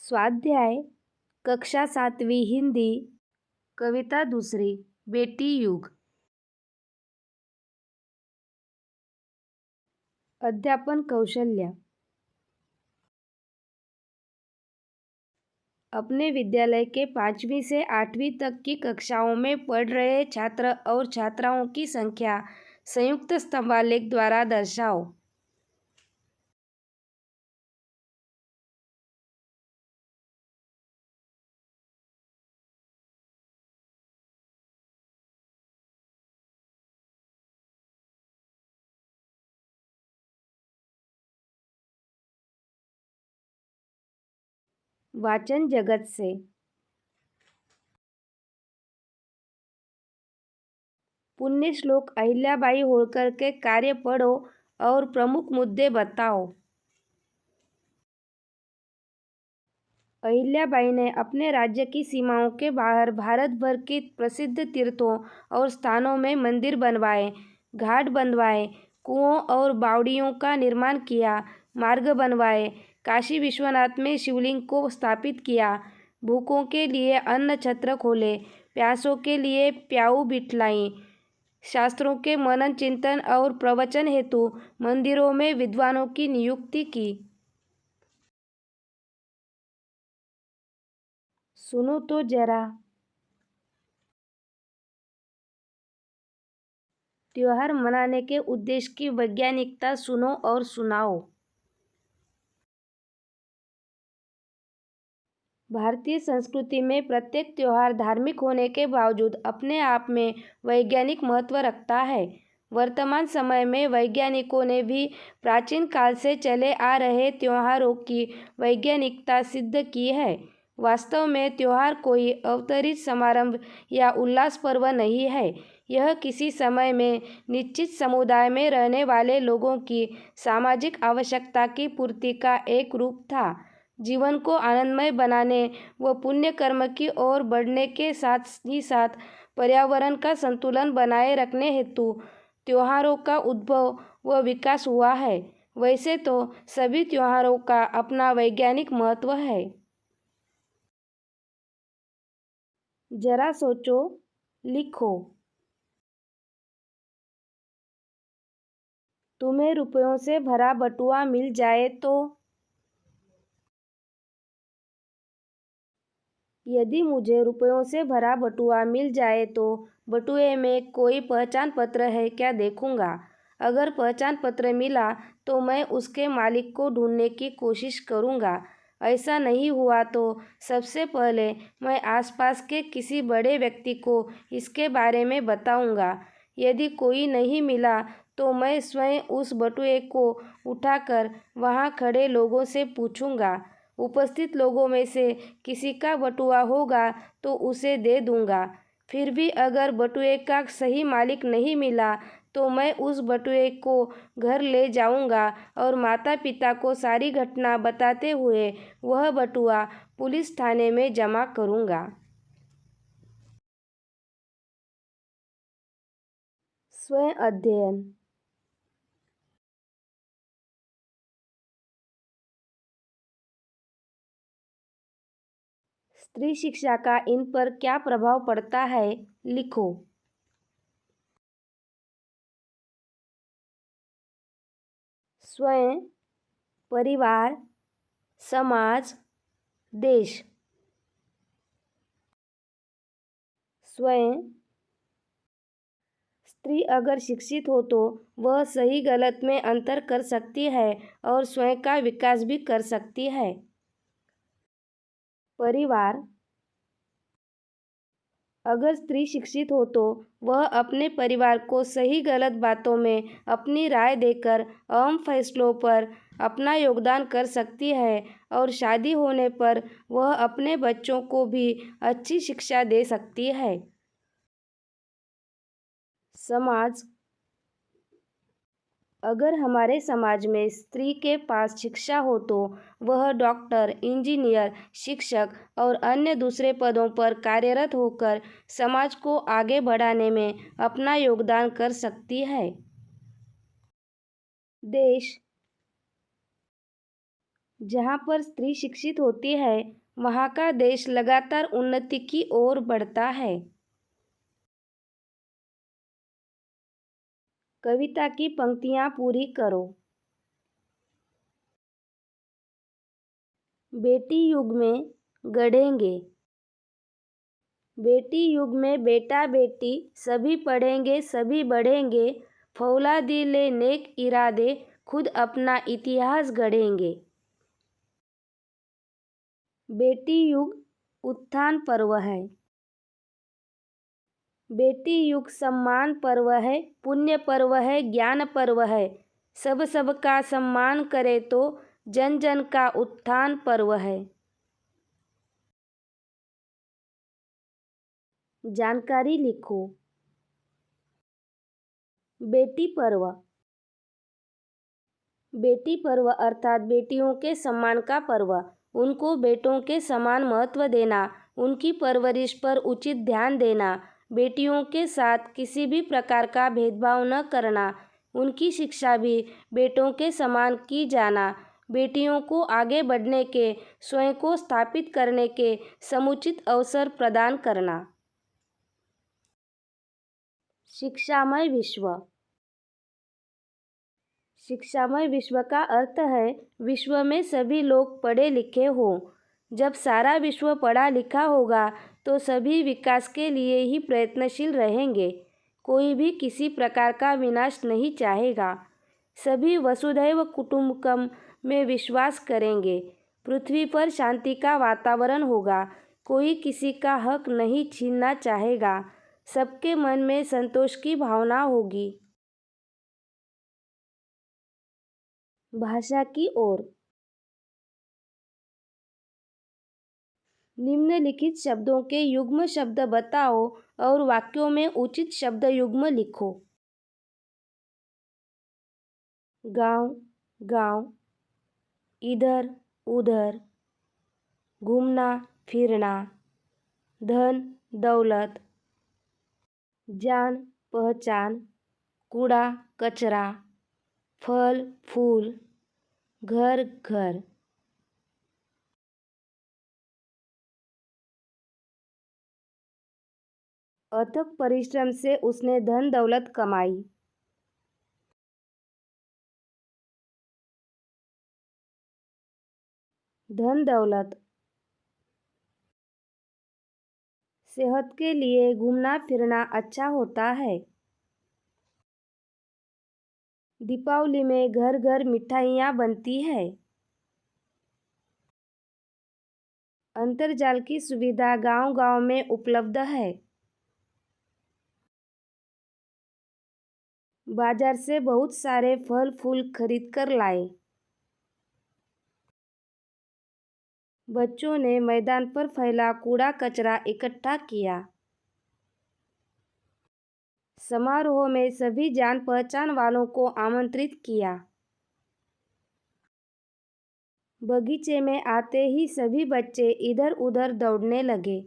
स्वाध्याय कक्षा 7वीं हिंदी कविता दूसरी बेटी युग। अध्यापन कौशल्य। अपने विद्यालय के 5वीं से 8वीं तक की कक्षाओं में पढ़ रहे छात्र और छात्राओं की संख्या संयुक्त स्तंभालेख द्वारा दर्शाओ। वाचन जगत से। पुण्य श्लोक अहिल्याबाई होळकर के कार्य पढ़ो और प्रमुख मुद्दे बताओ। अहिल्याबाई ने अपने राज्य की सीमाओं के बाहर भारत भर के प्रसिद्ध तीर्थों और स्थानों में मंदिर बनवाए, घाट बनवाए, कुओं और बावड़ियों का निर्माण किया, मार्ग बनवाए, काशी विश्वनाथ में शिवलिंग को स्थापित किया, भूखों के लिए अन्न छत्र खोले, प्यासों के लिए प्याऊ बिठलाई, शास्त्रों के मनन चिंतन और प्रवचन हेतु मंदिरों में विद्वानों की नियुक्ति की। सुनो तो जरा। त्योहार मनाने के उद्देश्य की वैज्ञानिकता सुनो और सुनाओ। भारतीय संस्कृति में प्रत्येक त्योहार धार्मिक होने के बावजूद अपने आप में वैज्ञानिक महत्व रखता है। वर्तमान समय में वैज्ञानिकों ने भी प्राचीन काल से चले आ रहे त्योहारों की वैज्ञानिकता सिद्ध की है। वास्तव में त्योहार कोई अवतरित समारंभ या उल्लास पर्व नहीं है। यह किसी समय में निश्चित समुदाय में रहने वाले लोगों की सामाजिक आवश्यकता की पूर्ति का एक रूप था। जीवन को आनंदमय बनाने व पुण्य कर्म की ओर बढ़ने के साथ ही साथ पर्यावरण का संतुलन बनाए रखने हेतु त्योहारों का उद्भव व विकास हुआ है। वैसे तो सभी त्योहारों का अपना वैज्ञानिक महत्व है। जरा सोचो, लिखो। तुम्हें रुपयों से भरा बटुआ मिल जाए तो? यदि मुझे रुपयों से भरा बटुआ मिल जाए तो बटुए में कोई पहचान पत्र है क्या देखूंगा। अगर पहचान पत्र मिला तो मैं उसके मालिक को ढूंढने की कोशिश करूंगा। ऐसा नहीं हुआ तो सबसे पहले मैं आसपास के किसी बड़े व्यक्ति को इसके बारे में बताऊंगा। यदि कोई नहीं मिला तो मैं स्वयं उस बटुए को उठाकर वहां खड़े लोगों से पूछूंगा। उपस्थित लोगों में से किसी का बटुआ होगा तो उसे दे दूंगा। फिर भी अगर बटुए का सही मालिक नहीं मिला तो मैं उस बटुए को घर ले जाऊंगा और माता पिता को सारी घटना बताते हुए वह बटुआ पुलिस थाने में जमा करूंगा। स्वयं अध्ययन। स्त्री शिक्षा का इन पर क्या प्रभाव पड़ता है, लिखो। स्वयं, परिवार, समाज, देश। स्वयं, स्त्री अगर शिक्षित हो तो वह सही गलत में अंतर कर सकती है और स्वयं का विकास भी कर सकती है। परिवार, अगर स्त्री शिक्षित हो तो वह अपने परिवार को सही गलत बातों में अपनी राय देकर अहम फैसलों पर अपना योगदान कर सकती है और शादी होने पर वह अपने बच्चों को भी अच्छी शिक्षा दे सकती है। समाज, अगर हमारे समाज में स्त्री के पास शिक्षा हो तो वह डॉक्टर, इंजीनियर, शिक्षक और अन्य दूसरे पदों पर कार्यरत होकर समाज को आगे बढ़ाने में अपना योगदान कर सकती है। देश, जहाँ पर स्त्री शिक्षित होती है वहाँ का देश लगातार उन्नति की ओर बढ़ता है। कविता की पंक्तियाँ पूरी करो। बेटी युग में गढ़ेंगे, बेटी युग में बेटा बेटी सभी पढ़ेंगे सभी बढ़ेंगे, फौलादी ले नेक इरादे खुद अपना इतिहास गढ़ेंगे। बेटी युग उत्थान पर्व है, बेटी युग सम्मान पर्व है, पुण्य पर्व है, ज्ञान पर्व है, सब सबका सम्मान करे तो जन जन का उत्थान पर्व है। जानकारी लिखो। बेटी पर्व, बेटी पर्व अर्थात बेटियों के सम्मान का पर्व। उनको बेटों के समान महत्व देना, उनकी परवरिश पर उचित ध्यान देना, बेटियों के साथ किसी भी प्रकार का भेदभाव न करना, उनकी शिक्षा भी बेटों के समान की जाना, बेटियों को आगे बढ़ने के, स्वयं को स्थापित करने के समुचित अवसर प्रदान करना। शिक्षामय विश्व, शिक्षामय विश्व का अर्थ है विश्व में सभी लोग पढ़े लिखे हों। जब सारा विश्व पढ़ा लिखा होगा तो सभी विकास के लिए ही प्रयत्नशील रहेंगे। कोई भी किसी प्रकार का विनाश नहीं चाहेगा। सभी वसुधैव कुटुंबकम में विश्वास करेंगे। पृथ्वी पर शांति का वातावरण होगा। कोई किसी का हक नहीं छीनना चाहेगा। सबके मन में संतोष की भावना होगी। भाषा की ओर, निम्नलिखित शब्दों के युग्म शब्द बताओ और वाक्यों में उचित शब्द युग्म लिखो। गांव, गांव, इधर उधर, घूमना फिरना, धन दौलत, जान पहचान, कूड़ा कचरा, फल फूल, घर घर। अथक परिश्रम से उसने धन दौलत कमाई। धन दौलत, सेहत के लिए घूमना फिरना अच्छा होता है। दीपावली में घर घर मिठाइयाँ बनती है। अंतर्जाल की सुविधा गांव-गांव में उपलब्ध है। बाजार से बहुत सारे फल फूल खरीद कर लाए। बच्चों ने मैदान पर फैला कूड़ा कचरा इकट्ठा किया। समारोह में सभी जान पहचान वालों को आमंत्रित किया। बगीचे में आते ही सभी बच्चे इधर उधर दौड़ने लगे।